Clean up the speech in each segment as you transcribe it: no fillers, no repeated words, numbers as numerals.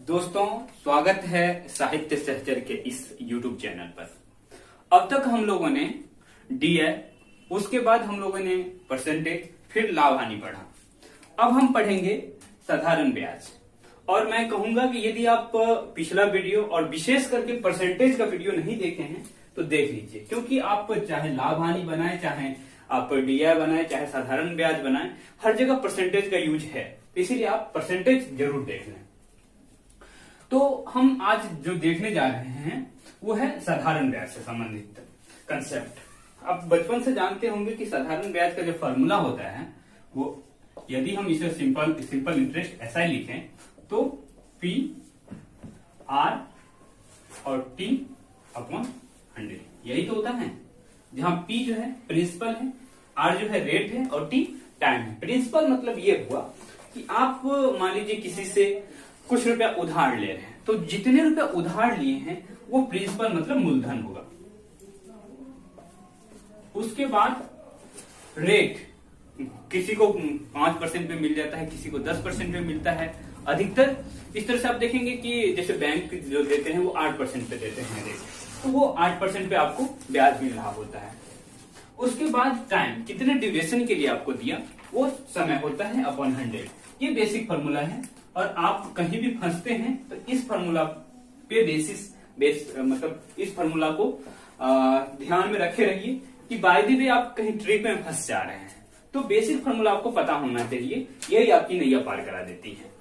दोस्तों, स्वागत है साहित्य सहचर के इस YouTube चैनल पर। अब तक हम लोगों ने डीए, उसके बाद हम लोगों ने परसेंटेज, फिर लाभ हानि पढ़ा। अब हम पढ़ेंगे साधारण ब्याज। और मैं कहूंगा कि यदि आप पिछला वीडियो और विशेष करके परसेंटेज का वीडियो नहीं देखे हैं तो देख लीजिए, क्योंकि आप चाहे लाभ हानि बनाए, चाहे आप डीए बनाए, चाहे साधारण ब्याज बनाए, हर जगह परसेंटेज का यूज है। इसीलिए आप परसेंटेज जरूर देख लें। तो हम आज जो देखने जा रहे हैं वो है साधारण ब्याज से संबंधित कंसेप्ट। आप बचपन से जानते होंगे कि साधारण ब्याज का जो फॉर्मूला होता है वो, यदि हम इसे सिंपल इंटरेस्ट ऐसा ही लिखें तो P R और T अपॉन 100, यही तो होता है। जहां P जो है प्रिंसिपल है, R जो है रेट है और T टाइम है। प्रिंसिपल मतलब ये हुआ कि आप मान लीजिए किसी से कुछ रुपया उधार ले रहे हैं, तो जितने रुपया उधार लिए हैं वो प्रिंसिपल मतलब मूलधन होगा। उसके बाद रेट, किसी को 5% पे मिल जाता है, किसी को 10% पे मिलता है। अधिकतर इस तरह से आप देखेंगे कि जैसे बैंक जो देते हैं वो 8% पे देते हैं रेट, तो वो 8% पे आपको ब्याज मिल रहा होता है। उसके बाद टाइम, कितने ड्यूरेशन के लिए आपको दिया वो समय होता है अपॉन 100। ये बेसिक फॉर्मूला है और आप कहीं भी फंसते हैं तो इस फॉर्मूला पे मतलब इस फॉर्मूला को ध्यान में रखे रहिए कि बाय द वे आप कहीं ट्रिक में फंस जा रहे हैं तो बेसिक फॉर्मूला आपको पता होना चाहिए, यही आपकी नैया पार करा देती है।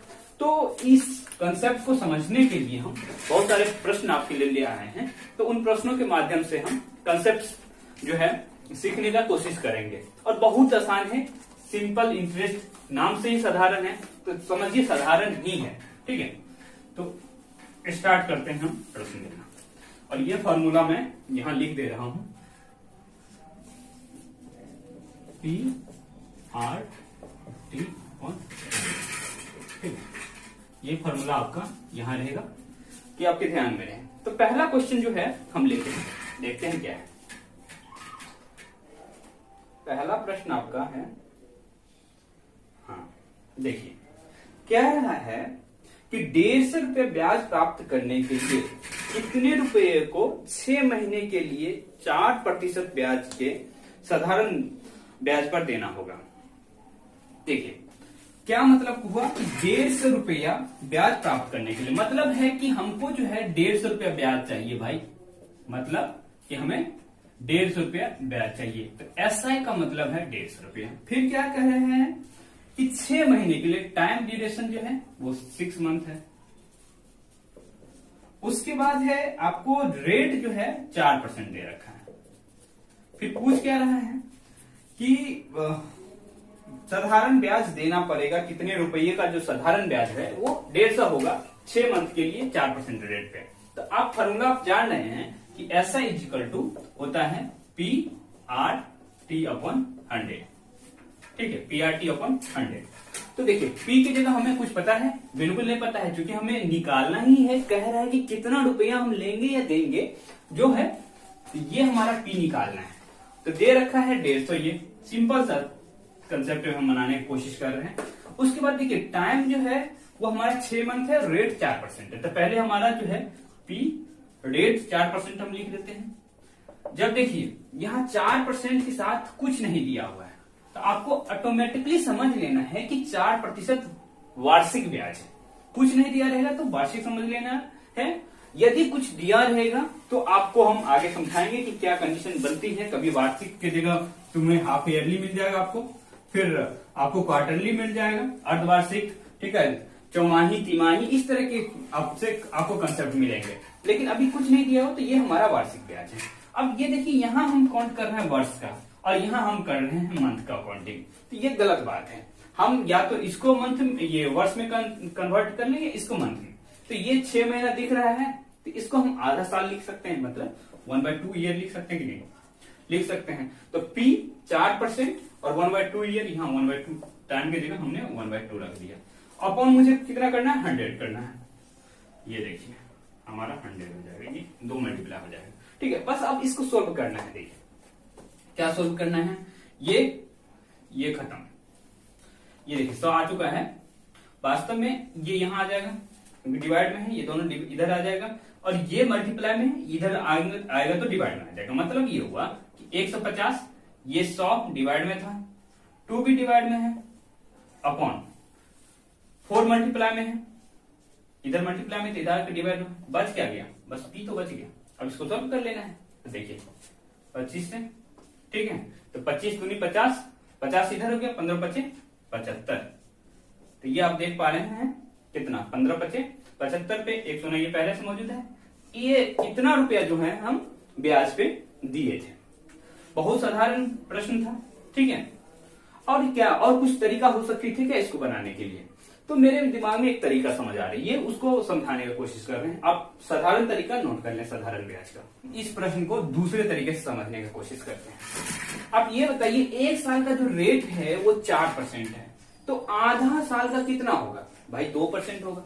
तो इस कंसेप्ट को समझने के लिए हम बहुत सारे प्रश्न आपके लिए ले आए हैं, तो उन प्रश्नों के माध्यम से हम कंसेप्ट जो है सीखने का कोशिश करेंगे। और बहुत आसान है, सिंपल इंटरेस्ट, नाम से ही साधारण है तो समझिए साधारण ही है। ठीक है, तो स्टार्ट करते हैं हम प्रश्न देना। और ये फॉर्मूला मैं यहां लिख दे रहा हूं, P R T और ठीक, ये फॉर्मूला आपका यहां रहेगा कि आपके ध्यान में रहे। तो पहला क्वेश्चन जो है हम लेते हैं, देखते हैं क्या है। पहला प्रश्न आपका है, हाँ देखिए, कह रहा है कि 150 रुपये ब्याज प्राप्त करने के लिए कितने रुपए को 6 महीने के लिए 4% ब्याज के साधारण ब्याज पर देना होगा। देखिए क्या मतलब हुआ कि 150 रुपया ब्याज प्राप्त करने के लिए, मतलब है कि हमको जो है 150 रुपया ब्याज चाहिए भाई, मतलब कि हमें 150 रुपया ब्याज चाहिए। तो SI का मतलब है 150 रुपया। फिर क्या कह रहे हैं कि 6 महीने के लिए, टाइम ड्यूरेशन जो है वो 6 मंथ है। उसके बाद है आपको रेट जो है 4% दे रखा है। फिर पूछ क्या रहा है कि साधारण ब्याज देना पड़ेगा, कितने रुपये का जो साधारण ब्याज है वो 150 होगा 6 मंथ के लिए 4% रेट पे। तो आप फॉर्मूला आप जान रहे हैं कि SI इक्वल टू होता है P R T अपॉन 100। ठीक है, P R T अपॉन 100। तो देखिए P की जगह हमें कुछ पता है? बिल्कुल नहीं पता है, क्योंकि हमें निकालना ही है। कह रहा है कि कितना रुपया हम लेंगे या देंगे जो है, तो ये हमारा P निकालना है। तो दे रखा है 150, ये सिंपल सा कंसेप्ट हम बनाने की कोशिश कर रहे हैं। उसके बाद देखिए टाइम जो है वो हमारा 6 मंथ है, रेट 4% है। तो पहले हमारा जो है P रेट 4% हम लिख देते हैं। जब देखिए यहाँ 4% के साथ कुछ नहीं दिया हुआ है तो आपको ऑटोमेटिकली समझ लेना है कि 4% वार्षिक ब्याज है। कुछ नहीं दिया रहेगा तो वार्षिक समझ लेना है। यदि कुछ दिया रहेगा तो आपको हम आगे समझाएंगे कि क्या कंडीशन बनती है। कभी वार्षिक की जगह तुम्हें हाफ ईयरली मिल जाएगा आपको, फिर आपको क्वार्टरली मिल जाएगा, अर्धवार्षिक, ठीक है, चौमाही, तिमाही, इस तरह के आपको कंसेप्ट मिलेंगे। लेकिन अभी कुछ नहीं दिया हो तो ये हमारा वार्षिक ब्याज है। अब ये देखिए यहाँ हम काउंट कर रहे हैं वर्ष का और यहाँ हम कर रहे हैं मंथ का काउंटिंग, तो ये गलत बात है। हम या तो इसको मंथ में, ये वर्ष में कन्वर्ट कर लेंगे, इसको मंथ में। तो ये 6 महीना दिख रहा है तो इसको हम आधा साल लिख सकते हैं, मतलब 1/2 ईयर लिख सकते हैं कि नहीं, लिख सकते हैं। तो P 4% और 1/2 ईयर, यहाँ 1/2 टाइम की जगह हमने 1/2 रख दिया। अपॉन मुझे कितना करना है, 100 करना है। ये देखिए हमारा 100 हो जाएगा, ये 2 मल्टीप्लाई हो जाएगा। ठीक है, बस अब इसको सोल्व करना है। देखिए क्या सोल्व करना है, ये खत्म, ये देखिए 100 आ चुका है। वास्तव में ये यहां आ जाएगा क्योंकि डिवाइड में है, ये दोनों इधर आ जाएगा, और ये मल्टीप्लाई में है, इधर आएगा तो डिवाइड में आ जाएगा। मतलब ये हुआ कि 150, ये 100 डिवाइड में था, 2 भी डिवाइड में है, अपॉन 4 मल्टीप्लाई में है, इधर मल्टीप्लाई में तो इधर के डिवाइड में, बच क्या गया, बस p तो बच गया। अब इसको सॉल्व कर लेना है। तो देखिए 25 से, ठीक है, तो 25 दूनी 50, 50 इधर हो गया, 15 बचे 75। तो ये आप देख पा रहे हैं कितना, 15 बचे 75 पे 109 ये पहले से मौजूद है। ये इतना रुपया जो है हम ब्याज पे दिए थे। बहुत साधारण प्रश्न था, ठीक है। और क्या और कुछ तरीका हो सकती थी क्या इसको बनाने के लिए? तो मेरे दिमाग में एक तरीका समझ आ रही है, उसको समझाने की कोशिश कर रहे हैं। आप साधारण तरीका नोट कर लें, साधारण ब्याज का। इस प्रश्न को दूसरे तरीके से समझने की कोशिश करते हैं। आप ये बताइए, 1 साल का जो रेट है वो 4% है, तो आधा साल का कितना होगा? भाई 2% होगा।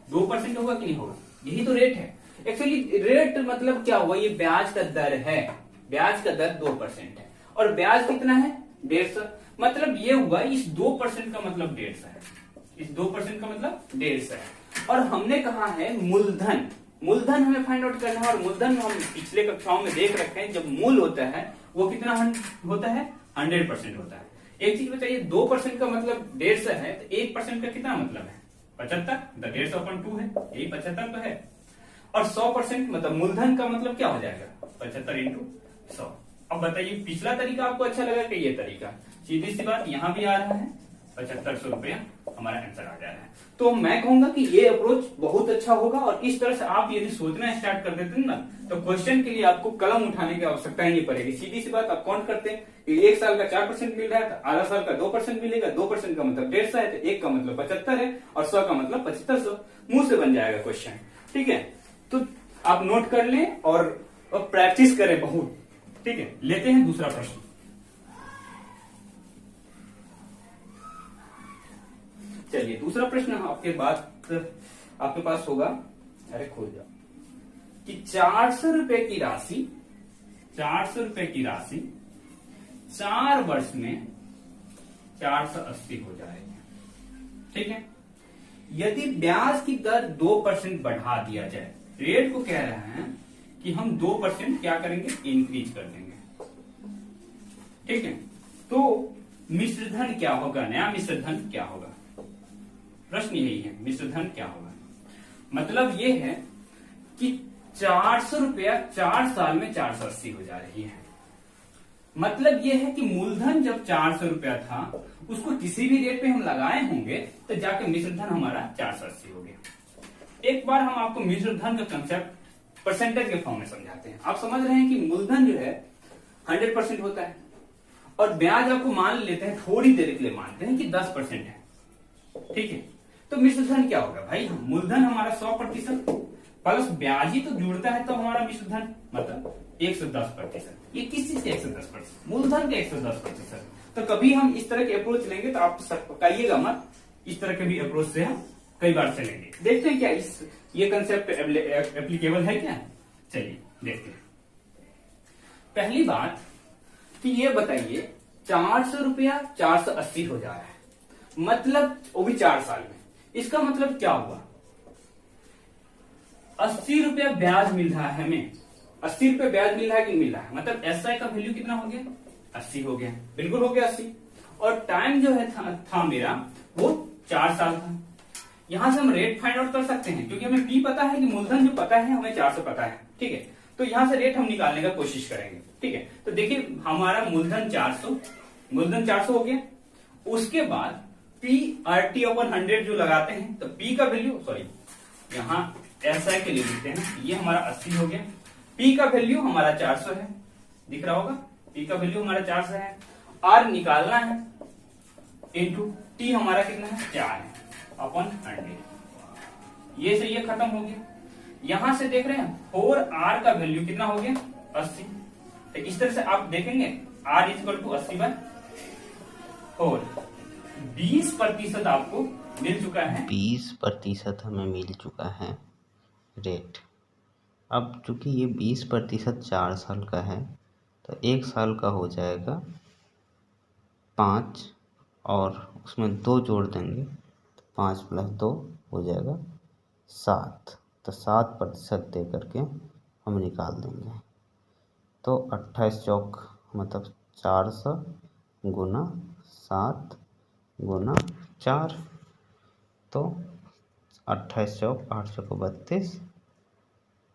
2% होगा कि नहीं होगा? यही तो रेट है। एक्चुअली रेट मतलब क्या हुआ, ये ब्याज का दर है, ब्याज का दर 2% है, और ब्याज कितना है? 150। मतलब ये हुआ इस 2% का मतलब 150 है, इस 2% का मतलब 150 है। और हमने कहा है मूलधन, मूलधन हमें फाइंड आउट करना है, और मूलधन हम पिछले कक्षाओं में देख रखे हैं, जब मूल होता है वो कितना होता है? 100% होता है। एक चीज बताइए, 2% का मतलब 150 है, तो 1% का कितना मतलब है? 75, 150/2 है, यही 75 तो है। और 100% मतलब मूलधन का मतलब क्या हो जाएगा? 75 × 100। अब बताइए, पिछला तरीका आपको अच्छा लगा कि ये तरीका? सीधी सी बात, यहां भी आ रहा है 7500 रुपया, हमारा आंसर आ जा रहा है। तो मैं कहूंगा कि ये अप्रोच बहुत अच्छा होगा, और इस तरह से आप यदि सोचना स्टार्ट कर देते हैं ना, तो क्वेश्चन के लिए आपको कलम उठाने की आवश्यकता ही नहीं पड़ेगी। सीधी सी बात, आप काउंट करते हैं कि 1 साल का 4% मिल रहा है, तो आधा साल का 2% मिलेगा। 2% का मतलब 150 है, तो 1 का मतलब 75 है, और 100 का मतलब 7500। मुंह से बन जाएगा क्वेश्चन, ठीक है। तो आप नोट कर लें और प्रैक्टिस करें बहुत, ठीक है। लेते हैं दूसरा प्रश्न। चलिए दूसरा प्रश्न आपके पास होगा, अरे खोल जाओ, कि 400 रुपए की राशि 4 वर्ष में 480 हो जाएगी, ठीक है। यदि ब्याज की दर 2% बढ़ा दिया जाए, रेट को कह रहे हैं कि हम 2% क्या करेंगे? इंक्रीज कर देंगे, ठीक है। तो मिश्र धन क्या होगा? नया मिश्र धन क्या होगा? प्रश्न यही है, मिश्र धन क्या होगा? मतलब ये है कि 400 रुपया 4 साल में 480 हो जा रही है। मतलब ये है कि मूलधन जब 400 रुपया था, उसको किसी भी रेट पे हम लगाए होंगे, तो जाके मिश्र धन हमारा 480 हो गया। एक बार हम आपको मिश्र धन का कंसेप्ट परसेंटेज के फॉर्म में समझाते हैं। आप समझ रहे हैं कि मूलधन जो है 100% होता है, और ब्याज आपको मान लेते हैं, थोड़ी देर के लिए मानते हैं कि 10% है, ठीक है। तो मिश्र धन क्या होगा भाई? मूलधन हमारा 100% प्लस ब्याज ही तो जुड़ता है, तो हमारा मिश्र धन मतलब 110%। ये किस चीज से 110%? मूलधन के 110%। तो कभी हम इस तरह के अप्रोच लेंगे तो आप पकाइएगा मत, इस तरह के भी अप्रोच से हम कई बार चलेंगे। देखते हैं क्या ये कंसेप्ट एप्लीकेबल है क्या? चलिए देखते हैं। पहली बात कि ये बताइए, 400 रुपया 480 हो जा रहा है, मतलब वो भी 4 साल में। इसका मतलब क्या हुआ? 80 रुपया ब्याज मिल रहा है हमें। 80 रुपया ब्याज मिल रहा है कि मिल रहा है, मतलब एसआई का वैल्यू कितना हो गया? 80 हो गया, बिल्कुल हो गया 80। और टाइम जो है था मेरा वो 4 साल था। यहां से हम रेट फाइंड आउट कर सकते हैं, क्योंकि हमें पी पता है कि मूलधन जो पता है, हमें 400 पता है, ठीक है। तो यहां से रेट हम निकालने का कोशिश करेंगे, ठीक है। तो देखिए हमारा मूलधन 400 हो गया। उसके बाद पी RT/100 जो लगाते हैं, तो पी का वैल्यू, सॉरी यहाँ एसआई के लिए लिखते हैं, ये हमारा 80 हो गया। पी का वैल्यू हमारा 400 है, दिख रहा होगा, पी का वैल्यू हमारा 400 है। आर निकालना है, इंटू टी हमारा कितना है? 4 है, अपॉन 100। ये से ये खत्म हो गया। यहां से देख रहे हैं 4R का वैल्यू कितना हो गया? 80। तो इस तरह से आप देखेंगे R = 80/4। 20% आपको मिल चुका है, 20% हमें मिल चुका है रेट। अब चूंकि ये 20% 4 साल का है, तो 1 साल का हो जाएगा 5, और उसमें 2 जोड़ देंगे, तो 5 + 2 हो जाएगा 7, तो 7% दे करके हम निकाल देंगे। तो 28 चौक मतलब 400 गुना 7 गुना 4, तो 28 चौक 8 चौक 32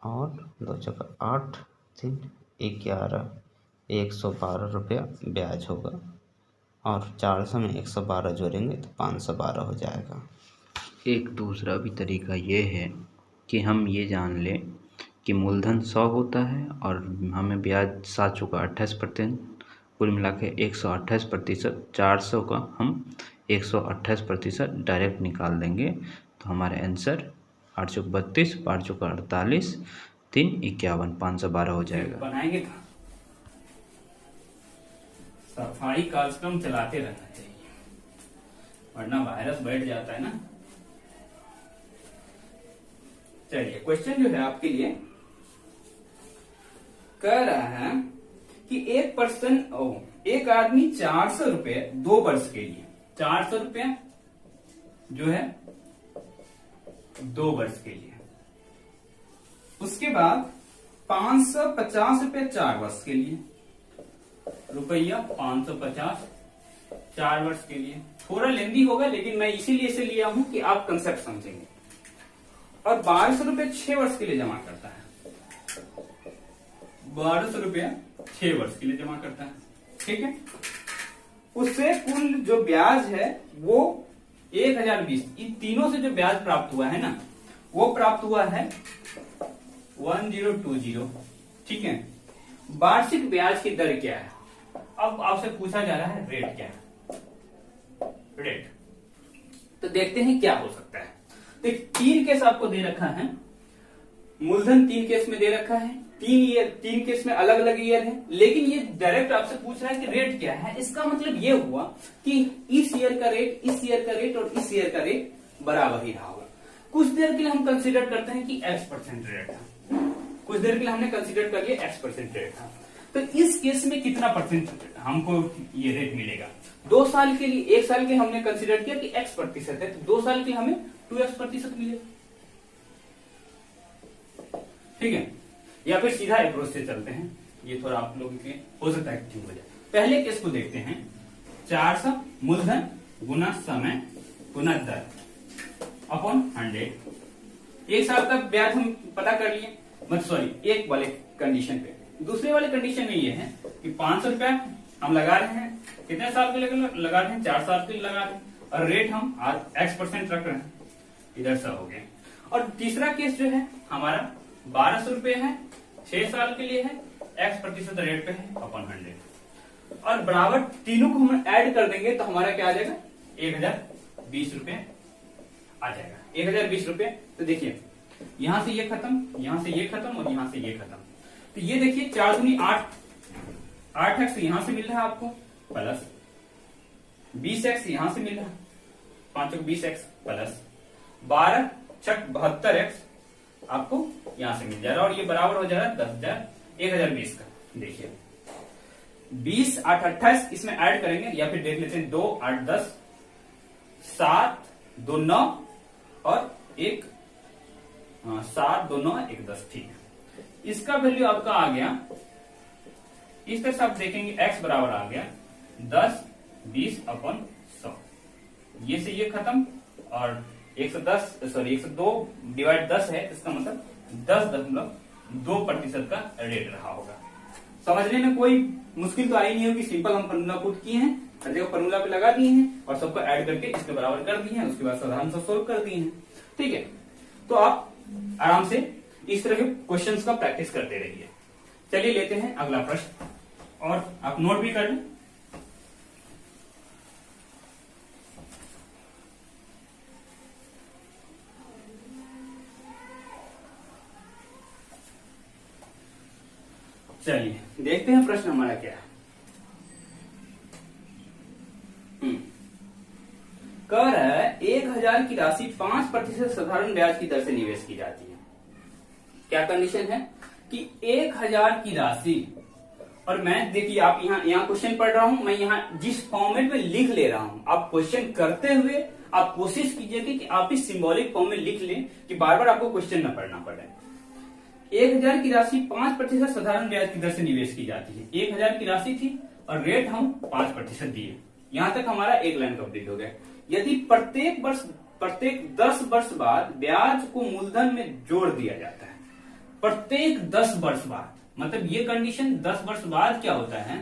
और 2 चौक 8, 3 11, 112 रुपया ब्याज होगा। और 400 में 112 जोड़ेंगे तो 512 हो जाएगा। एक दूसरा भी तरीका ये है कि हम ये जान लें कि मूलधन 100 होता है और हमें ब्याज 7 चुका 28%, कुल मिला के 128%। 400 का हम 128% डायरेक्ट निकाल देंगे तो हमारे आंसर 8 चौक 32, 5 चौक 48, 3 51, 512 हो जाएगा। बनाएंगे कहाँ? सफाई कार्यक्रम चलाते रहना चाहिए, वरना वायरस बैठ जाता है ना। चलिए, क्वेश्चन जो है आपके लिए कह रहा है कि एक आदमी 400 रुपये 2 वर्ष के लिए, 400 रुपये जो है 2 वर्ष के लिए, उसके बाद 550 रुपये 4 वर्ष के लिए, रुपया 550 4 वर्ष के लिए। थोड़ा लेंदी होगा लेकिन मैं इसीलिए इसे लिया हूं कि आप कंसेप्ट समझेंगे। और 1200 रुपये 6 वर्ष के लिए जमा करता है, 1200 रुपया 6 वर्ष के लिए जमा करता है, ठीक है। उससे कुल जो ब्याज है वो 1020, इन तीनों से जो ब्याज प्राप्त हुआ है ना, वो प्राप्त हुआ है 1020, ठीक है। वार्षिक ब्याज की दर क्या है? अब आपसे पूछा जा रहा है रेट क्या है, रेट। तो देखते हैं क्या हो सकता है। तो 3 केस आपको दे रखा है, मूलधन 3 केस में दे रखा है, 3 केस में अलग अलग ईयर है, लेकिन ये डायरेक्ट आपसे पूछ रहा है कि रेट क्या है। इसका मतलब ये हुआ कि इस ईयर का रेट, इस ईयर का रेट और इस ईयर का रेट बराबर ही रहा होगा। कुछ देर के लिए हम कंसीडर करते हैं कि X% रेट था, कुछ देर के लिए हमने कंसीडर कर लिया X% रेट था। तो इस केस में कितना परसेंट हमको ये रेट मिलेगा? 2 साल के लिए, 1 साल के हमने कंसीडर किया कि X% है, तो 2 साल के हमें 2X% मिलेगा, ठीक है। या फिर सीधा अप्रोच से चलते हैं, ये थोड़ा आप लोगों के हो सकता है ठीक हो जाए। पहले केस को देखते हैं, 400 मूलधन गुना समय गुना दर अपॉन 100। 1 साल का ब्याज हम पता कर लिए, मतलब सॉरी, एक वाले कंडीशन पे। दूसरे वाले कंडीशन में ये है कि 500 रुपया हम लगा रहे हैं, कितने साल के लिए लगा रहे हैं? 4 साल के लिए लगा रहे हैं, और रेट हम X% रख रहे हैं, इधर से हो गया। और तीसरा केस जो है हमारा 1200 रुपये है, 6 साल के लिए है, X% रेट पे है अपॉन 100, और बराबर तीनों को हम ऐड कर देंगे तो हमारा क्या आ जाएगा? 1020 रुपये आ जाएगा, 1020 रुपये। तो देखिए, यहां से ये खत्म, यहां से ये खत्म और यहां से ये खत्म। तो ये देखिए 4 दूनी 8, 8x यहां से मिल रहा है आपको, प्लस 20x यहां से मिल रहा है, 5 20x प्लस 12 छक 72x आपको यहां से मिल जा रहा है, और ये बराबर हो जा रहा है 10,000 1020 का। देखिए 20 8 28 इसमें ऐड करेंगे, या फिर देख लेते हैं 2 8 10 7 2 9 और 1 7 2 9 1 10, ठीक है। इसका वैल्यू आपका आ गया, इस तरह से आप देखेंगे x बराबर आ गया 10 20 अपॉन 100, ये से ये खत्म, और 102 डिवाइड 10 है, इसका मतलब 10.2% का रेट रहा होगा। समझने में कोई मुश्किल तो आई नहीं होगी, सिंपल हम फॉर्मूला पुट किए हैं, हर जगह फॉर्मूला पे लगा दिए हैं और सबको ऐड करके इसके बराबर कर दिए हैं, उसके बाद साधारण सा सोल्व कर दिए हैं, ठीक है। तो आप आराम से इस तरह के क्वेश्चंस का प्रैक्टिस करते रहिए। चलिए लेते हैं अगला प्रश्न, और आप नोट भी कर लें। चलिए देखते हैं प्रश्न हमारा क्या है। कह रहा है 1000 की राशि 5% साधारण ब्याज की दर से निवेश की जाती है। क्या कंडीशन है कि 1000 की राशि और मैं देखिए आप यहाँ क्वेश्चन पढ़ रहा हूं, मैं यहाँ जिस फॉर्मेट में लिख ले रहा हूं, आप क्वेश्चन करते हुए आप कोशिश कीजिएगा कि आप इस सिंबॉलिक फॉर्म में लिख लें कि बार बार आपको क्वेश्चन न पढ़ना पड़े। 1000 की राशि 5% साधारण ब्याज की दर से निवेश की जाती है। 1000 की राशि थी और रेट हम 5% दिए। यहां तक हमारा एक लाइन कंप्लीट हो गया। यदि प्रत्येक 10 वर्ष बाद ब्याज को मूलधन में जोड़ दिया जाता है, प्रत्येक 10 वर्ष बाद, मतलब ये कंडीशन 10 वर्ष बाद क्या होता है,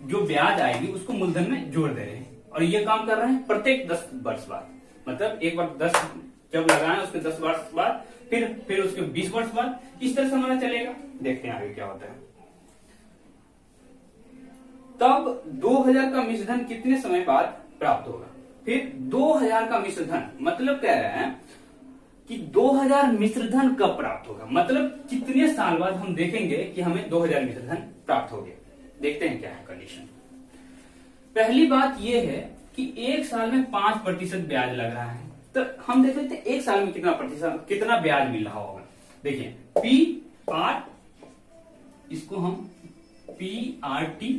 जो ब्याज आएगी उसको मूलधन में जोड़ दे रहे हैं, और ये काम कर रहे हैं प्रत्येक 10 वर्ष बाद। मतलब एक बार 10 जब लगाए उसके 10 वर्ष बाद, फिर उसके 20 वर्ष बाद, इस तरह से हमारा चलेगा। देखते हैं आगे क्या होता है। तब 2000 का मिश्रधन कितने समय बाद प्राप्त होगा? फिर 2000 का मिश्रधन मतलब कह रहे हैं कि 2000 मिश्रधन कब प्राप्त होगा, मतलब कितने साल बाद हम देखेंगे कि हमें 2000 मिश्रधन प्राप्त हो गया। देखते हैं क्या है कंडीशन। पहली बात यह है कि एक साल में 5% ब्याज लग रहा है, तो हम देख लेते हैं एक साल में कितना ब्याज मिल रहा होगा। देखिए PR, इसको हम PRT,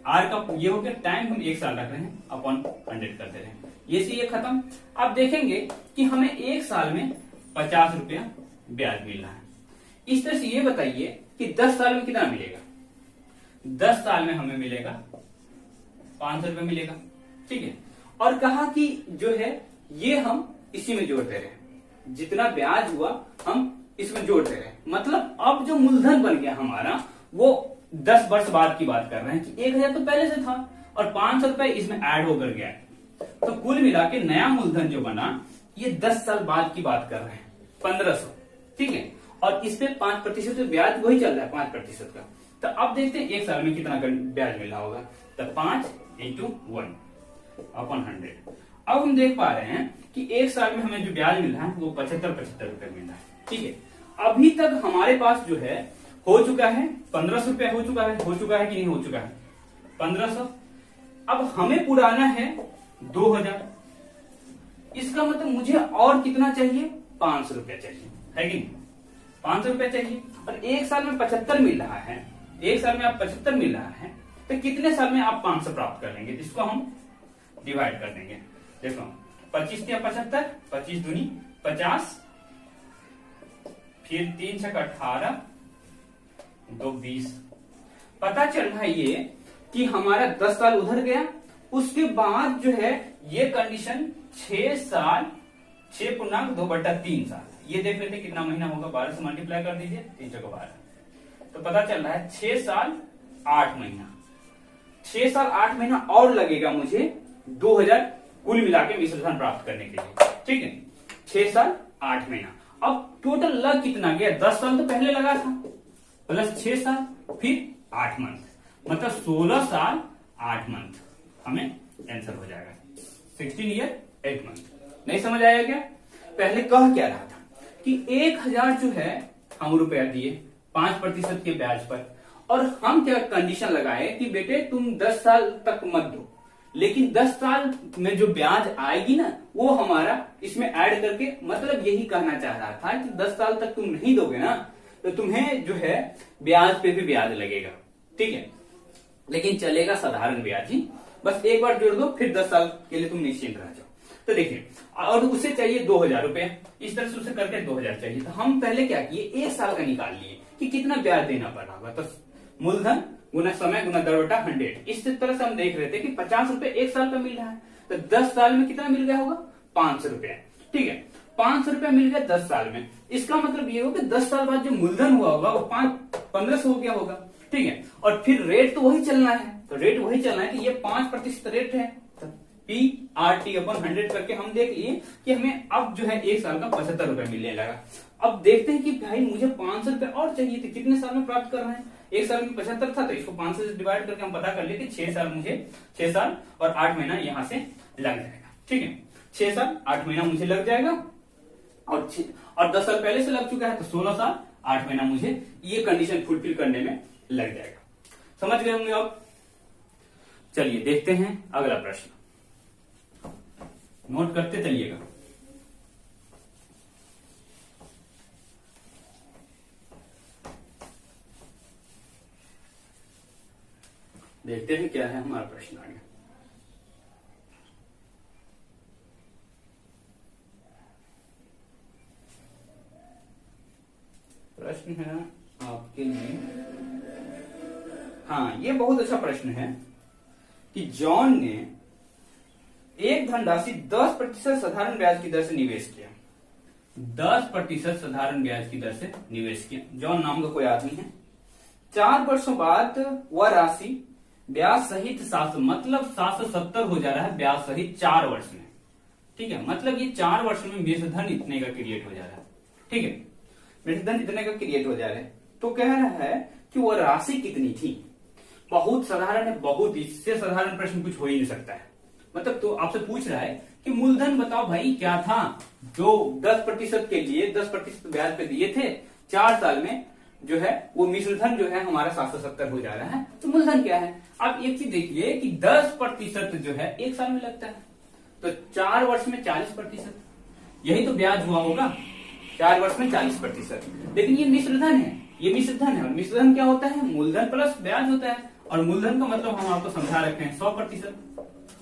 R का ये हो गया टाइम, हम एक साल रख रहे हैं, अपॉन 100 कर दे रहे हैं, ये से ये खत्म। आप देखेंगे कि हमें एक साल में 50 रुपया ब्याज मिल रहा है। इस तरह से ये बताइए कि 10 साल में कितना मिलेगा। 10 साल में हमें मिलेगा 500 रुपये मिलेगा, ठीक है। और कहा कि जो है ये हम इसी में जोड़ दे रहे हैं, जितना ब्याज हुआ हम इसमें जोड़ दे रहे हैं। मतलब अब जो मूलधन बन गया हमारा वो 10 वर्ष बाद की बात कर रहे हैं कि 1000 तो पहले से था और 500 रुपए इसमें ऐड होकर गया, तो कुल मिला के नया मूलधन जो बना ये 10 साल बाद की बात कर रहे हैं, 1500, ठीक है। और इस पे 5% ब्याज वही चल रहा है, 5% का। तो अब देखते हैं एक साल में कितना ब्याज मिल रहा होगा। तो 5 × 1/100। अब हम देख पा रहे हैं कि एक साल में हमें जो ब्याज मिल रहा है वो 75 रुपए मिल रहा है, ठीक है। अभी तक हमारे पास जो है हो चुका है 1500 रुपया, हो चुका है कि नहीं हो चुका है 1500। अब हमें पुराना है 2000, इसका मतलब मुझे और कितना चाहिए, 500 रुपया चाहिए, है कि नहीं, 500 रुपया चाहिए। और एक साल में 75 मिल रहा है, एक साल में आप 75 मिल रहा है, तो कितने साल में आप 500 प्राप्त कर लेंगे, इसको हम डिवाइड कर देंगे। देखो 25 या 75, 25 दूनी 50, फिर 3 छक 18, 2 20। पता चल रहा है ये कि हमारा 10 साल उधर गया, उसके बाद जो है ये कंडीशन 6 साल, 6 पूर्णांक 2/3 साल, ये देख लेते कितना महीना होगा, 12 से मल्टीप्लाई कर दीजिए, 3 × 12, तो पता चल रहा है 6 साल 8 महीना, 6 साल 8 महीना और लगेगा मुझे 2000 कुल मिला के मिश्रधन प्राप्त करने के लिए, ठीक है। 6 साल 8 महीना। अब टोटल लग कितना गया, 10 साल तो पहले लगा था, प्लस 6 साल फिर 8 मंथ, मतलब 16 साल 8 मंथ हमें आंसर हो जाएगा, 16 ईयर 8 मंथ। नहीं समझ आया क्या? पहले कह क्या रहा था कि 1000 जो है हम रुपया दिए 5% के ब्याज पर, और हम क्या कंडीशन लगाए कि बेटे तुम 10 साल तक मत दो, लेकिन 10 साल में जो ब्याज आएगी ना वो हमारा इसमें ऐड करके, मतलब यही कहना चाह रहा था कि 10 साल तक तुम नहीं दोगे ना तो तुम्हें जो है ब्याज पे भी ब्याज लगेगा, ठीक है, लेकिन चलेगा साधारण ब्याज ही, बस एक बार जोड़ दो फिर 10 साल के लिए तुम निश्चिंत रह जाओ। तो देखिए, और उसे चाहिए 2000 रुपए, इस तरह से उसे करके 2000 चाहिए, तो हम पहले क्या किए, एक साल का निकाल लिए कि कितना ब्याज देना पड़ रहा होगा, तो मूलधन गुना समय गुना 10/100, इस तरह से हम देख रहे थे कि 50 रुपए एक साल का मिल रहा है, तो 10 साल में कितना मिल गया होगा, 500 रुपया, ठीक है। 500 रुपया मिल गया 10 साल में, इसका मतलब ये होगा कि 10 साल बाद जो मूलधन हुआ होगा वो 1500 हो गया होगा, ठीक है। और फिर रेट तो वही चलना है, तो रेट वही चलना है कि ये 5% रेट है, तो PRT/100 करके हम देख लिए कि हमें अब जो है एक साल का 75 रुपए मिलने लगा। अब देखते हैं कि भाई मुझे 500 रुपए और चाहिए थे, कितने साल में प्राप्त कर रहे हैं, एक साल में 75 था तो इसको 500 से डिवाइड करके हम पता कर लिए कि 6 साल मुझे 6 साल और 8 महीना यहां से लग जाएगा, ठीक है। 6 साल 8 महीना मुझे लग जाएगा, और 10 साल पहले से लग चुका है, तो 16 साल 8 महीना मुझे ये कंडीशन फुलफिल करने में लग जाएगा। समझ गए होंगे आप? चलिए देखते हैं अगला प्रश्न, नोट करते चलिएगा। देखते हैं क्या है हमारा प्रश्न आगे। प्रश्न है आपके लिए, हाँ ये बहुत अच्छा प्रश्न है कि जॉन ने एक धनराशि 10% साधारण ब्याज की दर से निवेश किया। 10% साधारण ब्याज की दर से निवेश किया। जॉन नाम का कोई आदमी है। 4 वर्षों बाद वह राशि ब्याज सहित 700, मतलब 770 हो जा रहा है ब्याज सहित 4 वर्ष में। ठीक है, मतलब ये 4 वर्ष में मिश्रधन इतने का क्रिएट हो जा रहा है। ठीक है, मिश्रधन इतने का क्रिएट हो जा रहा है। तो कह रहा है कि वह राशि कितनी थी। बहुत साधारण है, बहुत, इससे साधारण प्रश्न कुछ हो ही नहीं सकता है। मतलब तो आपसे पूछ रहा है कि मूलधन बताओ भाई क्या था, जो 10% के लिए 10% ब्याज पे दिए थे, 4 साल में जो है वो मिश्रधन जो है हमारा 770 हो जा रहा है। तो मूलधन क्या है। आप एक चीज देखिए कि 10% जो है 1 साल में लगता है, तो 4 वर्ष में 40%, यही तो ब्याज हुआ होगा। 4 वर्ष में 40%। लेकिन ये मिश्रधन है, ये मिश्रधन है। और मिश्रधन क्या होता है, मूलधन प्लस ब्याज होता है। और मूलधन का मतलब हम आपको समझा रखे हैं 100%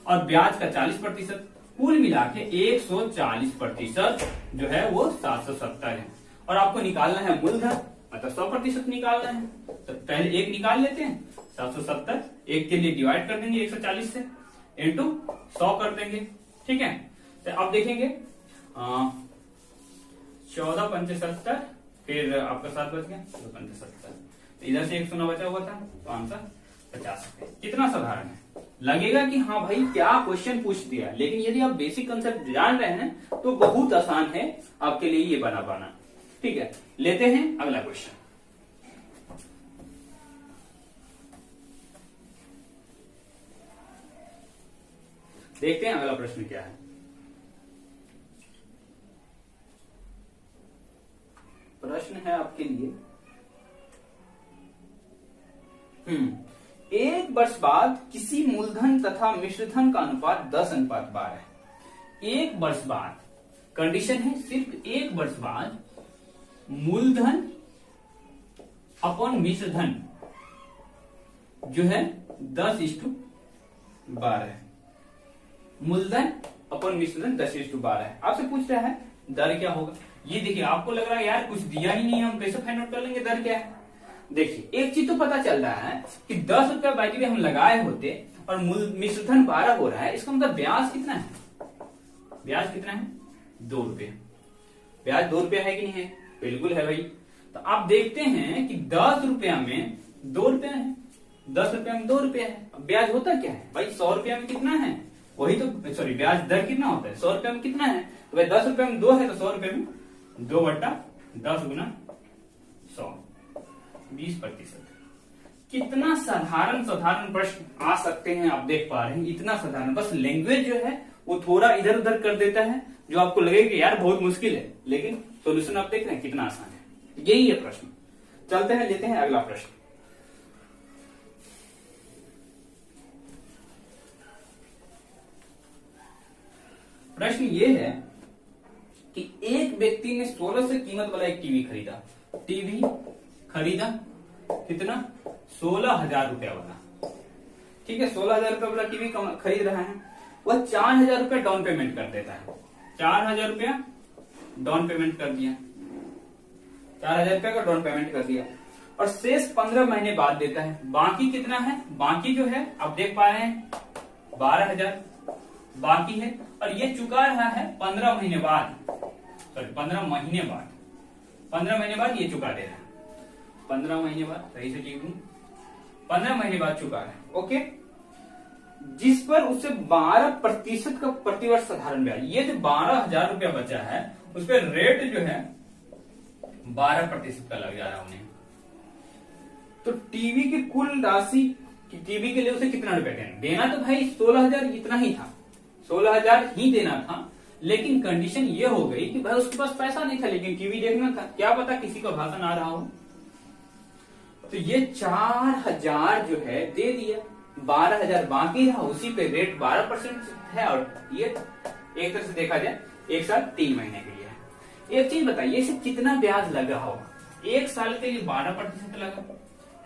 और ब्याज का 40%, कुल मिला के 140% जो है वो 770 है। और आपको निकालना है मूलधन, मतलब 100% निकालना है। तो पहले 1 निकाल लेते हैं, 770 1 के लिए डिवाइड कर देंगे 140 से, इंटू 100 कर देंगे। ठीक है, तो अब देखेंगे 14 75, फिर आपका 7 बच गया, 75, तो इधर से 100 बचा हुआ था, तो आंसर 50 है। कितना साधारण है। लगेगा कि हाँ भाई क्या क्वेश्चन पूछ दिया, लेकिन यदि आप बेसिक कंसेप्ट जान रहे हैं तो बहुत आसान है आपके लिए ये बना पाना। ठीक है, लेते हैं अगला क्वेश्चन। देखते हैं अगला प्रश्न क्या है। प्रश्न है आपके लिए, 1 वर्ष बाद किसी मूलधन तथा मिश्रधन का अनुपात 10:12 है। 1 वर्ष बाद, कंडीशन है सिर्फ 1 वर्ष बाद मूलधन अपॉन मिश्रधन जो है 10:12 है। मूलधन अपॉन मिश्रधन 10:12 है। आपसे पूछ रहा है दर क्या होगा। ये देखिए, आपको लग रहा है यार कुछ दिया ही नहीं है, हम कैसे फाइंड आउट कर लेंगे दर क्या है। देखिए एक चीज तो पता चल रहा है कि 10 रुपया बाई द वे हम लगाए होते और मिश्रधन 12 हो रहा है, इसका मतलब ब्याज कितना है। ब्याज कितना है, 2 रुपये। ब्याज 2 रुपया है कि नहीं है, बिल्कुल है भाई। तो आप देखते हैं कि 10 रुपया में 2 रुपया है, 10 रुपया में 2 रुपया है। ब्याज होता क्या है भाई, 100 रुपया में कितना है, वही तो, सॉरी ब्याज दर कितना होता है, 100 रुपया में कितना है। तो भाई 10 रुपया में 2 है, तो 100 रुपये में 2/10 गुना 100, 20%। कितना साधारण प्रश्न आ सकते हैं, आप देख पा रहे हैं, इतना साधारण। बस लैंग्वेज जो है वो थोड़ा इधर उधर कर देता है, जो आपको लगेगा कि यार बहुत मुश्किल है, लेकिन सॉल्यूशन आप देख रहे हैं कितना आसान है। यही है प्रश्न। चलते हैं, लेते हैं अगला प्रश्न। प्रश्न ये है कि एक व्यक्ति ने 16 से कीमत वाला एक टीवी खरीदा। टीवी खरीदा कितना, 16,000 रुपया वाला। ठीक है, 16,000 रुपया वाला टीवी खरीद रहा है। वह 4,000 रुपया डाउन पेमेंट कर देता है। 4,000 रुपया डाउन पेमेंट कर दिया, 4,000 रुपया का डाउन पेमेंट कर दिया और शेष 15 महीने बाद देता है। बाकी कितना है, बाकी जो है आप देख पा रहे हैं 12,000 बाकी है, और ये चुका रहा है 15 महीने बाद, सॉरी 15 महीने बाद, 15 महीने बाद ये चुका दे रहा है। 15 महीने बाद, सही से लिख दूं, 15 महीने बाद चुका है। ओके, जिस पर उसे 12% का प्रतिवर्ष साधारण ब्याज, ये जो 12,000 रुपया बचा है उस पर रेट जो है 12% का लग जा रहा है उन्हें। तो टीवी की कुल राशि, टीवी के लिए उसे कितना रुपया देना तो भाई 16,000 इतना ही था, 16,000 ही देना था। लेकिन कंडीशन ये हो गई कि भाई उसके पास पैसा नहीं था, लेकिन टीवी देखना था, क्या पता किसी का भाषण आ रहा हो। तो ये 4,000 जो है दे दिया, 12,000 बाकी रहा, उसी पे रेट 12% है। और ये एक तरह से देखा जाए 1 साल 3 महीने के लिए है। एक चीज बताइए, इसे कितना ब्याज लग रहा होगा। 1 साल के लिए 12% लगा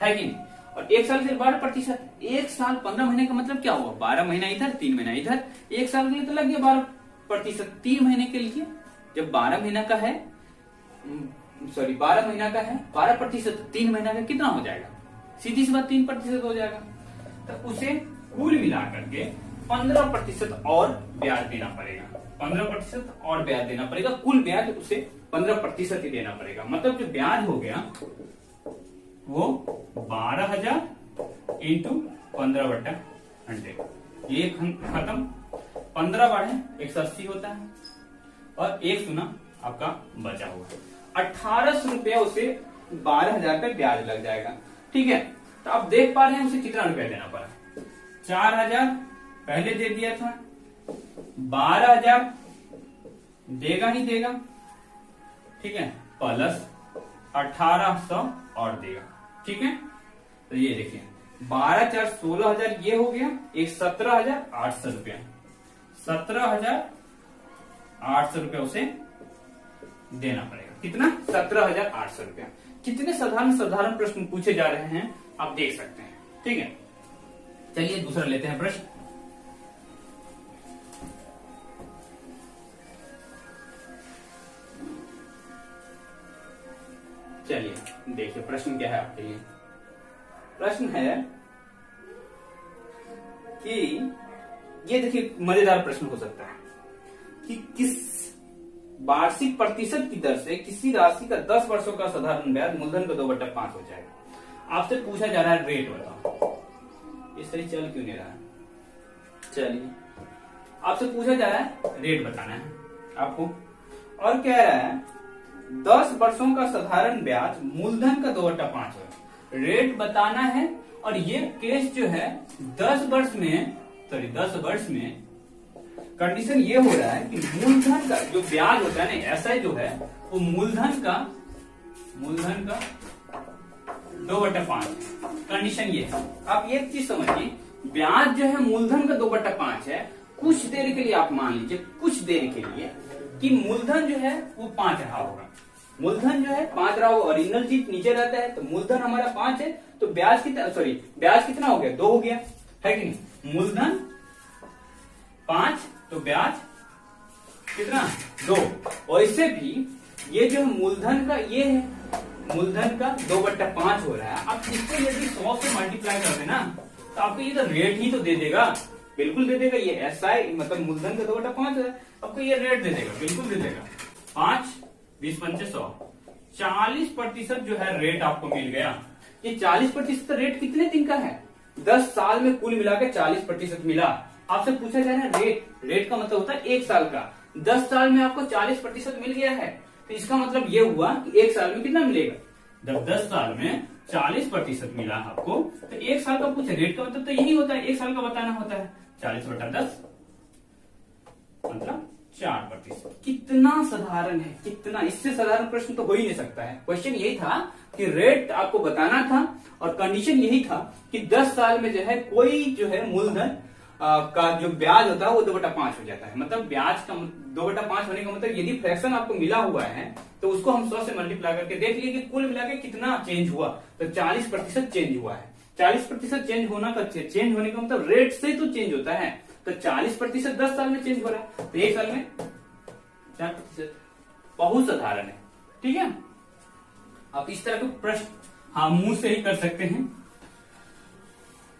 है कि नहीं। और 1 साल के लिए 12%। 1 साल 15 महीने का मतलब क्या हुआ, 12 महीना इधर 3 महीना इधर, 1 साल के लिए तो लग गया 12%। 3 महीने के लिए जब 12 महीना का है, सॉरी 12 महीना का है 12%, 3 महीना का कितना हो जाएगा, सीधी सी बात 3% हो जाएगा। तो उसे कुल मिला करके 15% और ब्याज देना पड़ेगा, 15% और ब्याज देना पड़ेगा, कुल ब्याज उसे 15% ही देना पड़ेगा। मतलब जो ब्याज हो गया वो 12,000 इंटू 15/100, ये खत्म। 15 बढ़े 180 होता है और 1 सुना आपका बचा हुआ 1800 रुपया, उसे 12,000 पे ब्याज लग जाएगा। ठीक है, तो आप देख पा रहे हैं उसे कितना रुपया देना पड़ा, 4,000 पहले दे दिया था, 12,000 देगा ही देगा, ठीक है, प्लस 1,800 और देगा। ठीक है, तो ये देखिए 12 4 16,000 ये हो गया, एक 17,800 रुपया, 17,800 रुपया उसे देना पड़ेगा। कितना, 17,800 रुपया। कितने साधारण प्रश्न पूछे जा रहे हैं आप देख सकते हैं। ठीक है, चलिए दूसरा लेते हैं प्रश्न। चलिए देखिए प्रश्न क्या है आपके लिए। प्रश्न है कि ये देखिए मजेदार प्रश्न हो सकता है कि किस वार्षिक प्रतिशत की दर से किसी राशि का 10 वर्षों का साधारण ब्याज मूलधन का 2/5 हो जाएगा। आपसे पूछा जा रहा है रेट बताओ, इस तरह चल क्यों नहीं रहा है। चलिए आपसे पूछा जा रहा है रेट बताना है आपको, और कह रहा है 10 वर्षों का साधारण ब्याज मूलधन का 2/5 है, रेट बताना है। और ये केस जो है 10 वर्ष में कंडीशन ये हो रहा है कि मूलधन का जो ब्याज होता है ना, ऐसा जो है वो मूलधन का 2/5 कंडीशन ये है। आप एक चीज समझिए, ब्याज जो है मूलधन का 2/5 है। कुछ देर के लिए आप मान लीजिए, कुछ देर के लिए कि मूलधन जो है वो 5 रहा होगा, मूलधन जो है 5 रहा होगा, ओरिजिनल चीज नीचे रहता है, तो मूलधन हमारा 5 है, तो ब्याज कितना, सॉरी ब्याज कितना हो गया, 2 हो गया, है कि नहीं। मूलधन 5 तो ब्याज कितना, 2। वैसे भी ये जो मूलधन का ये है, मूलधन का 2/5 हो रहा है। आप इसको यदि 100 से मल्टीप्लाई कर देना तो आपको ये तो रेट ही तो दे देगा, बिल्कुल दे देगा। ये SI मतलब मूलधन का 2/5 है, आपको ये रेट दे देगा, बिल्कुल दे देगा। 5 20 5 100, 40% जो है रेट आपको मिल गया। ये 40% रेट कितने दिन का है, 10 साल में कुल मिलाकर 40% मिला। आपसे पूछा जा रहा है रेट का मतलब होता है 1 साल का, 10 साल में आपको 40% मिल गया है, तो इसका मतलब ये हुआ कि 1 साल में कितना मिलेगा, जब 10 साल में 40% मिला आपको, तो 1 साल का पूछे, रेट का मतलब तो यही होता है, 1 साल का बताना होता है, 40/10 मतलब 4%। कितना साधारण है, कितना, इससे साधारण प्रश्न तो हो ही नहीं सकता है। क्वेश्चन यही था कि रेट आपको बताना था और कंडीशन यही था कि 10 साल में जो है कोई जो है मूलधन का जो ब्याज होता है वो 2/5 हो जाता है। मतलब ब्याज का 2/5 होने का मतलब यदि फ्रैक्शन आपको मिला हुआ है तो उसको हम 100 से मल्टीप्लाई करके देख लिए कि कुल मिला के कितना चेंज हुआ, तो 40% चेंज हुआ है। 40% चेंज होने का मतलब रेट से तो चेंज होता है, तो 40% 10 साल में चेंज हो रहा है, तो 1 साल में 4%। बहुत साधारण है। ठीक है, आप इस तरह के प्रश्न हाँ मुंह से ही कर सकते हैं,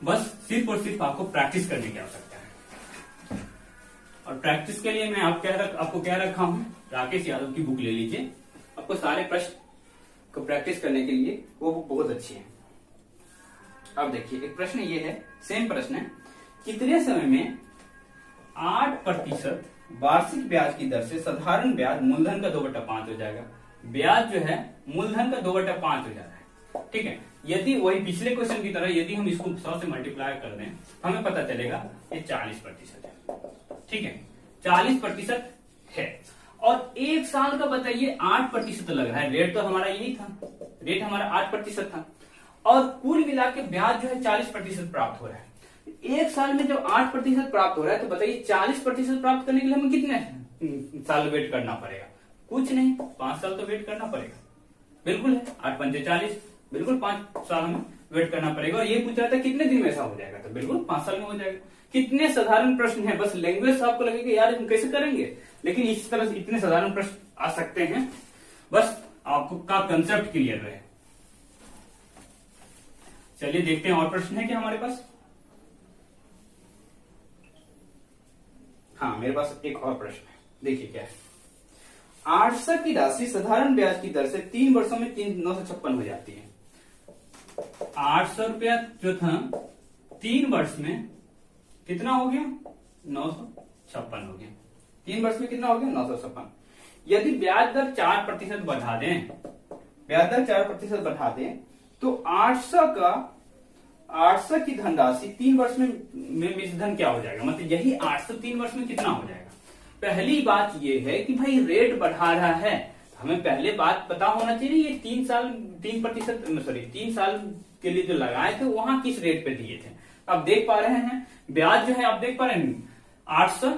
बस सिर्फ और सिर्फ आपको प्रैक्टिस करने की आवश्यकता है। और प्रैक्टिस के लिए मैं आपको क्या रखा हूं, राकेश यादव की बुक ले लीजिए, आपको सारे प्रश्न को प्रैक्टिस करने के लिए वो बुक बहुत अच्छी है। अब देखिए एक प्रश्न ये है, सेम प्रश्न है, कितने समय में 8% वार्षिक ब्याज की दर से साधारण ब्याज मूलधन का 2/5 हो जाएगा। ब्याज जो है मूलधन का 2/5 हो जाता है। ठीक है, यदि वही पिछले क्वेश्चन की तरह यदि हम इसको 100 से मल्टीप्लाई कर दें हमें पता चलेगा ये 40% है। ठीक है, 40% है और 1 साल का बताइए 8% लग रहा है, रेट तो हमारा यही था, रेट हमारा 8% था और कुल मिला के ब्याज जो है 40% प्राप्त हो रहा है। 1 साल में जब 8% प्राप्त हो रहा है तो बताइए 40% प्राप्त करने के लिए हमें कितने साल वेट करना पड़ेगा, कुछ नहीं, 5 साल तो वेट करना पड़ेगा। बिल्कुल है, 8 पंजे 40, बिल्कुल 5 साल हमें वेट करना पड़ेगा। और ये पूछ रहा था कितने दिन में ऐसा हो जाएगा, तो बिल्कुल 5 साल में हो जाएगा। कितने साधारण प्रश्न है, बस लैंग्वेज से आपको लगेगा यार हम कैसे करेंगे, लेकिन इस तरह से इतने साधारण प्रश्न आ सकते हैं, बस आपको का कंसेप्ट क्लियर रहे। चलिए देखते हैं और प्रश्न है क्या हमारे पास। हाँ, मेरे पास एक और प्रश्न है, देखिए क्या है। 800 की राशि साधारण ब्याज की दर से 3 वर्षों में 956 हो जाती है। 800 रुपया जो था 3 वर्ष में कितना हो गया, 956 हो गया। 3 वर्ष में कितना हो गया, 956। यदि ब्याज दर 4% बढ़ा दें, ब्याज दर 4% बढ़ा दें, तो 800 की धनराशि 3 वर्ष में मिश्र धन क्या हो जाएगा, मतलब यही 800 3 वर्ष में कितना हो जाएगा। पहली बात यह है कि भाई रेट बढ़ा रहा है, हमें पहले बात पता होना चाहिए ये 3 साल के लिए जो लगाए थे वहां किस रेट पे दिए थे। आप देख पा रहे हैं ब्याज जो है, आप देख पा रहे हैं 800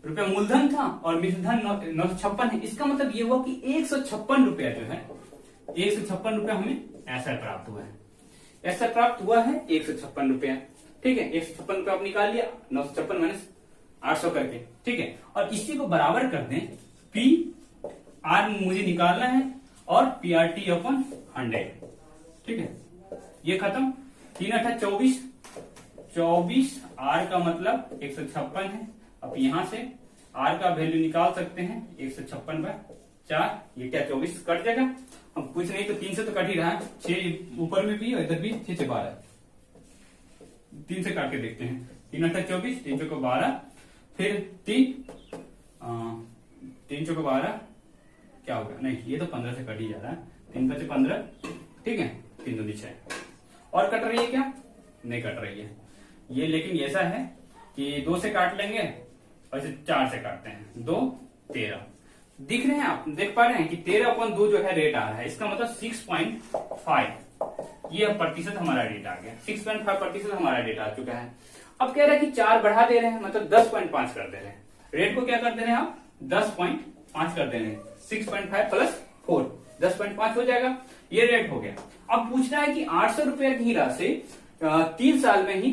रुपया मूलधन था और मिश्र धन 956 है। इसका मतलब ये हुआ कि 156 रुपया जो है, 156 रुपया हमें ऐसा प्राप्त हुआ है, ऐसा प्राप्त हुआ है 156 रुपया। ठीक है, 156 रुपया आप निकाल लिया, 956 माइनस 800 करके। ठीक है, और इसी को बराबर कर दें, पी आर मुझे निकालना है और पी आर टी अपन 100। ठीक है, ये खत्म। 3 8 24 आर का मतलब 156 है। अब यहां से आर का वैल्यू निकाल सकते हैं 156/4, ये क्या 24 कट जाएगा। हम कुछ नहीं तो 3 से तो कट ही रहा है, 6 ऊपर में भी और इधर भी 6 से 12, 3 से काट के देखते हैं। 3 8 24, 3 चौको 12, फिर 3 चौको 12 क्या होगा, नहीं ये तो 15 से कट ही जा रहा है, 3 5 15। ठीक है, 3 2 6 और कट रही है क्या, नहीं कट रही है ये, लेकिन ऐसा है कि 2 से काट लेंगे और इसे 4 से काटते हैं, 2 13 दिख रहे हैं, आप देख पा रहे हैं कि 13/2 जो है रेट आ रहा है। इसका मतलब 6.5 ये प्रतिशत हमारा रेट आ गया, 6.5% हमारा रेट आ चुका है। अब कह रहा है कि 4 बढ़ा दे रहे हैं, मतलब 10.5 कर दे रहे हैं। रेट को क्या कर दे रहे हैं आप, 10.5 कर दे रहे हैं। 6.5 + 4 10.5 हो जाएगा, ये रेट हो गया। अब पूछना है कि 800 रुपया की राशि 3 साल में ही,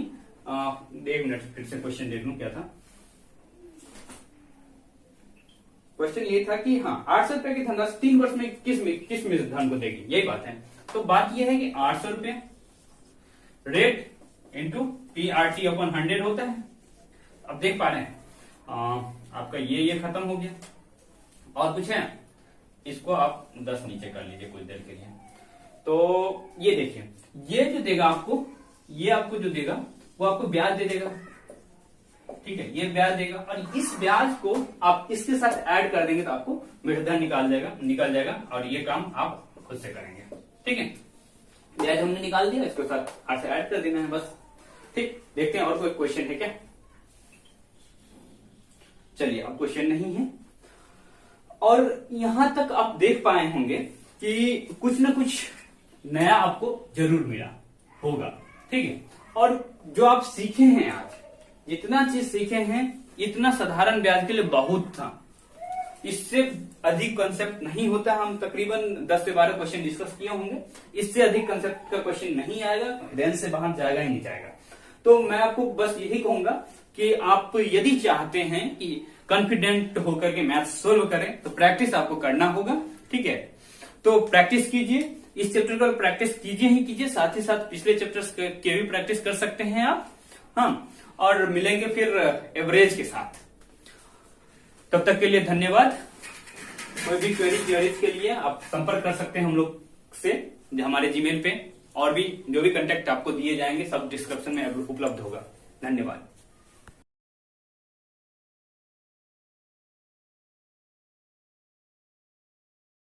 1 मिनट फिर से क्वेश्चन देख लूं क्या था। क्वेश्चन ये था कि हाँ 800 रुपए की धनराशि 3 वर्ष में किस मिश्र धन को देगी, यही बात है। तो बात यह है कि 800 रुपये रेट इंटू PRT/100 होता है। अब देख पा रहे हैं आपका ये खत्म हो गया, और कुछ है, इसको आप 10 नीचे कर लीजिए कुछ देर के लिए। तो ये देखिए, ये जो देगा आपको, ये आपको जो देगा वो आपको ब्याज दे देगा। ठीक है, ये ब्याज देगा, और इस ब्याज को आप इसके साथ ऐड कर देंगे तो आपको मिश्र धन निकल जाएगा, और ये काम आप खुद से करेंगे। ठीक है, ब्याज हमने निकाल दिया, इसके साथ हाथ से ऐड कर देना है बस। ठीक, देखते हैं और कोई क्वेश्चन है क्या। चलिए, अब क्वेश्चन नहीं है, और यहां तक आप देख पाए होंगे कि कुछ ना कुछ नया आपको जरूर मिला होगा। ठीक है, और जो आप सीखे हैं आज, जितना चीज सीखे हैं इतना साधारण ब्याज के लिए बहुत था, इससे अधिक कंसेप्ट नहीं होता। हम तकरीबन 10 से 12 क्वेश्चन डिस्कस किए होंगे, इससे अधिक कंसेप्ट का क्वेश्चन नहीं आएगा, रेंज से बाहर जाएगा ही नहीं जाएगा। तो मैं आपको बस यही कहूंगा कि आप यदि चाहते हैं कि कॉन्फिडेंट होकर के मैथ सोल्व करें तो प्रैक्टिस आपको करना होगा। ठीक है, तो प्रैक्टिस कीजिए, इस चैप्टर का प्रैक्टिस कीजिए ही कीजिए, साथ ही साथ पिछले चैप्टर्स के भी प्रैक्टिस कर सकते हैं आप। हाँ, और मिलेंगे फिर एवरेज के साथ। तब तक के लिए धन्यवाद। कोई भी क्वेरीज के लिए आप संपर्क कर सकते हैं हम लोग से हमारे जीमेल पे, और भी जो भी कांटेक्ट आपको दिए जाएंगे सब डिस्क्रिप्शन में उपलब्ध होगा। धन्यवाद।